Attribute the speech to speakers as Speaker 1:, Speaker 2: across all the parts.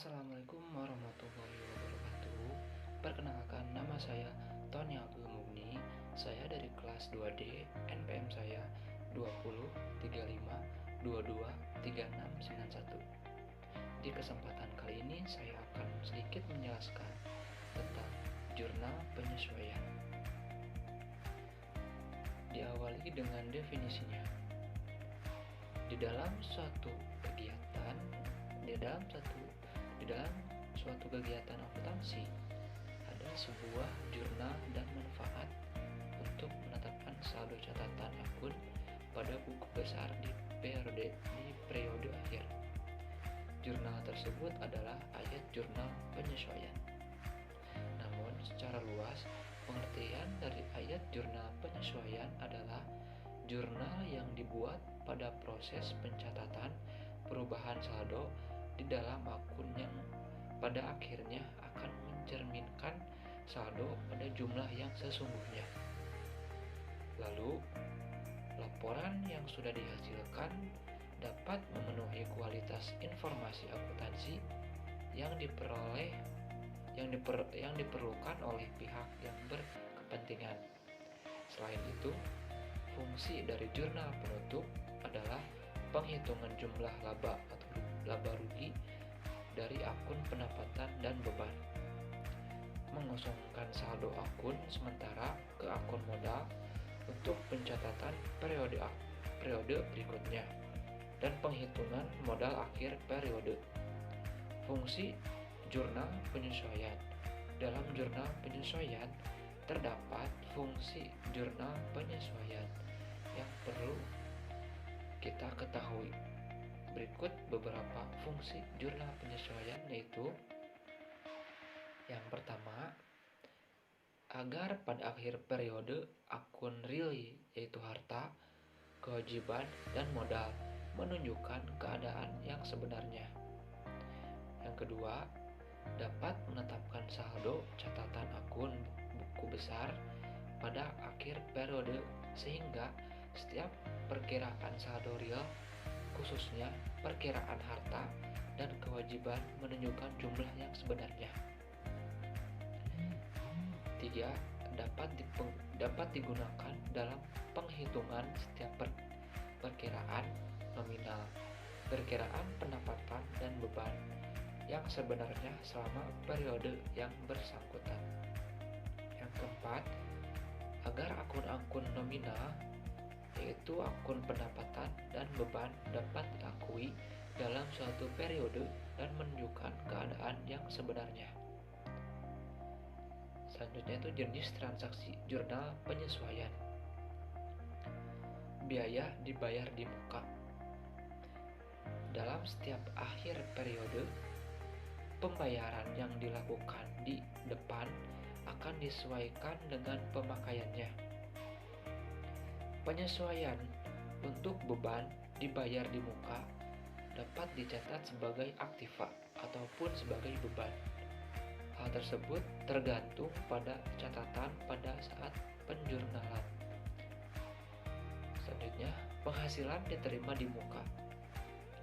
Speaker 1: Assalamualaikum warahmatullahi wabarakatuh. Perkenalkan, nama saya Tony Abdul Mugni. Saya dari kelas 2D, NPM saya 2035223691. Di kesempatan kali ini saya akan sedikit menjelaskan tentang jurnal penyesuaian. Diawali dengan definisinya. Di dalam suatu kegiatan akuntansi, ada sebuah jurnal dan manfaat untuk menetapkan saldo catatan akun pada buku besar di periode akhir. Jurnal tersebut adalah ayat jurnal penyesuaian. Namun secara luas, pengertian dari ayat jurnal penyesuaian adalah jurnal yang dibuat pada proses pencatatan perubahan saldo di dalam akun yang pada akhirnya akan mencerminkan saldo pada jumlah yang sesungguhnya. Lalu, laporan yang sudah dihasilkan dapat memenuhi kualitas informasi akuntansi yang diperlukan oleh pihak yang berkepentingan. Selain itu, fungsi dari jurnal penutup adalah penghitungan jumlah laba atau laba rugi dari akun pendapatan dan beban, mengosongkan saldo akun sementara ke akun modal untuk pencatatan periode berikutnya, dan penghitungan modal akhir periode. Fungsi jurnal penyesuaian. Dalam jurnal penyesuaian terdapat fungsi jurnal penyesuaian yang perlu kita ketahui. Berikut beberapa fungsi jurnal penyesuaian, yaitu yang pertama, agar pada akhir periode akun real, yaitu harta, kewajiban, dan modal menunjukkan keadaan yang sebenarnya. Yang kedua, dapat menetapkan saldo catatan akun buku besar pada akhir periode sehingga setiap perkiraan saldo real, khususnya perkiraan harta dan kewajiban, menunjukkan jumlah yang sebenarnya. 3. Dapat digunakan dalam penghitungan setiap perkiraan nominal, perkiraan pendapatan dan beban yang sebenarnya selama periode yang bersangkutan. Yang keempat, agar akun-akun nominal, yaitu akun pendapatan dan beban, dapat diakui dalam suatu periode dan menunjukkan keadaan yang sebenarnya. Selanjutnya itu jenis transaksi jurnal penyesuaian. Biaya dibayar di muka. Dalam setiap akhir periode, pembayaran yang dilakukan di depan akan disesuaikan dengan pemakaiannya. Penyesuaian untuk beban dibayar di muka dapat dicatat sebagai aktiva ataupun sebagai beban. Hal tersebut tergantung pada catatan pada saat penjurnalan. Selanjutnya, penghasilan diterima di muka.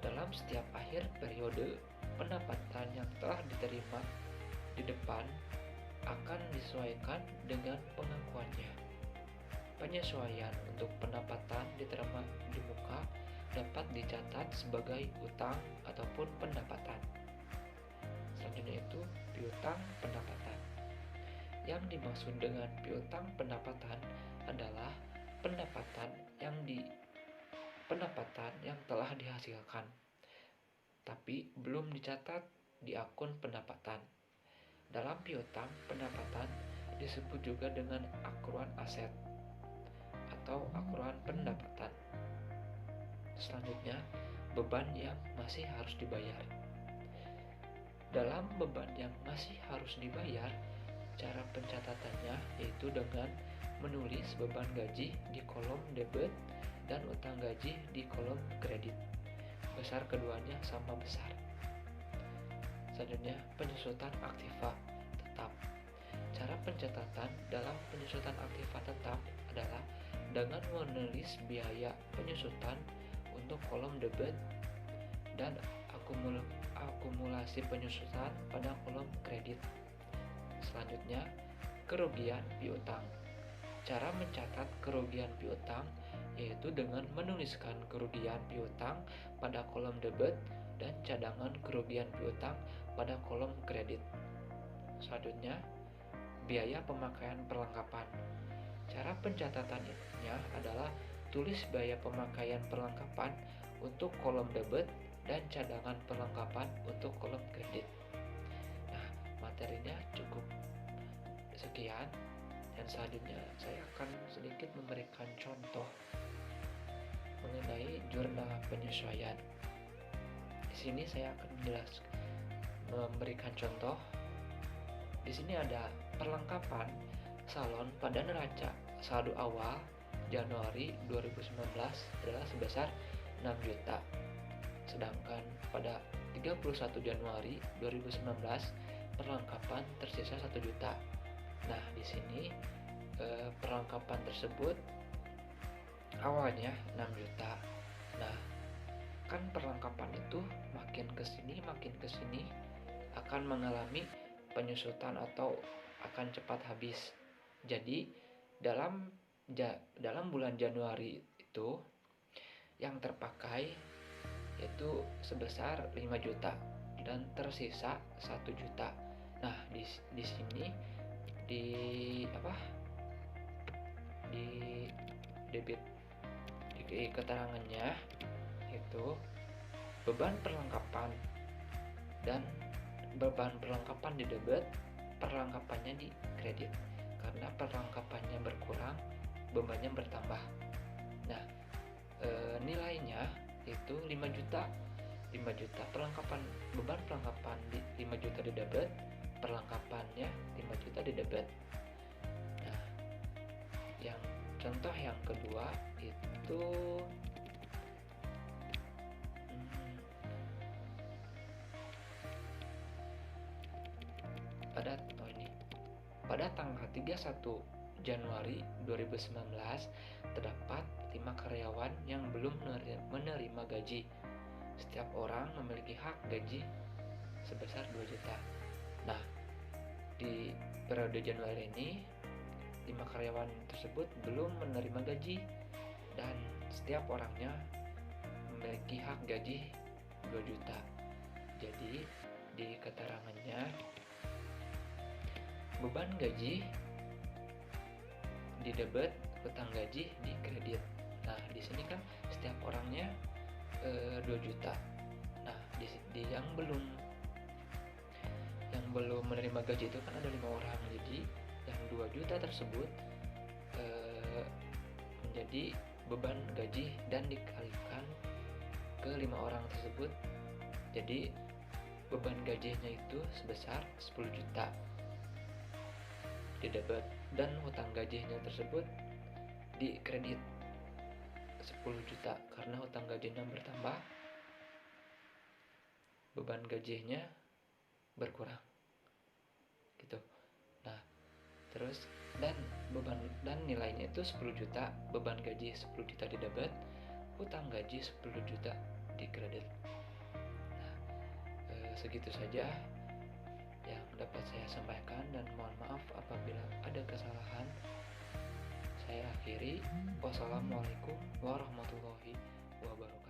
Speaker 1: Dalam setiap akhir periode, pendapatan yang telah diterima di depan akan disesuaikan dengan pengakuannya. Penyesuaian untuk pendapatan diterima di muka dapat dicatat sebagai utang ataupun pendapatan. Selanjutnya itu piutang pendapatan. Yang dimaksud dengan piutang pendapatan adalah pendapatan yang telah dihasilkan tapi belum dicatat di akun pendapatan. Dalam piutang pendapatan disebut juga dengan akruan aset atau akruan pendapatan. Selanjutnya, beban yang masih harus dibayar. Dalam beban yang masih harus dibayar, cara pencatatannya yaitu dengan menulis beban gaji di kolom debit dan utang gaji di kolom kredit. Besar keduanya sama besar. Selanjutnya, penyusutan aktiva tetap. Cara pencatatan dalam penyusutan aktiva tetap adalah dengan menulis biaya penyusutan untuk kolom debit dan akumulasi penyusutan pada kolom kredit. Selanjutnya, kerugian piutang. Cara mencatat kerugian piutang yaitu dengan menuliskan kerugian piutang pada kolom debit dan cadangan kerugian piutang pada kolom kredit. Selanjutnya, biaya pemakaian perlengkapan. Cara pencatatannya adalah tulis biaya pemakaian perlengkapan untuk kolom debit dan cadangan perlengkapan untuk kolom kredit. Nah, materinya cukup sekian, dan selanjutnya saya akan sedikit memberikan contoh mengenai jurnal penyesuaian. Di sini saya akan memberikan contoh. Di sini ada perlengkapan salon pada neraca saldo awal Januari 2019 adalah sebesar 6 juta. Sedangkan pada 31 Januari 2019 perlengkapan tersisa 1 juta. Nah, di sini perlengkapan tersebut awalnya 6 juta. Nah, kan perlengkapan itu makin kesini akan mengalami penyusutan atau akan cepat habis. Jadi dalam bulan Januari itu yang terpakai yaitu sebesar 5 juta dan tersisa 1 juta. Nah, di sini di debit di keterangannya itu beban perlengkapan di debit, perlengkapannya di kredit. Karena perlengkapannya berkurang, bebannya bertambah. Nah, nilainya itu 5 juta. 5 juta beban perlengkapan di 5 juta di debit, perlengkapannya 5 juta di debit. Nah, yang contoh yang kedua itu pada tanggal 31 Januari 2019 terdapat 5 karyawan yang belum menerima gaji. Setiap orang memiliki hak gaji sebesar 2 juta. Nah, di periode Januari ini 5 karyawan tersebut belum menerima gaji dan setiap orangnya memiliki hak gaji 2 juta. Jadi di keterangannya beban gaji di debit, hutang gaji di kredit. Nah, di sini kan setiap orangnya 2 juta. Nah, di yang belum menerima gaji itu kan ada 5 orang. Jadi yang 2 juta tersebut menjadi beban gaji dan dikalikan ke 5 orang tersebut. Jadi beban gajinya itu sebesar 10 juta di debit dan hutang gajinya tersebut di kredit 10 juta. Karena hutang gajinya bertambah, beban gajinya berkurang gitu. Nah, terus dan nilainya itu 10 juta, beban gaji 10 juta di debit, hutang gaji 10 juta di kredit. Nah, segitu saja yang dapat saya sampaikan, dan mohon maaf apabila ada kesalahan. Saya akhiri. Wassalamualaikum warahmatullahi wabarakatuh.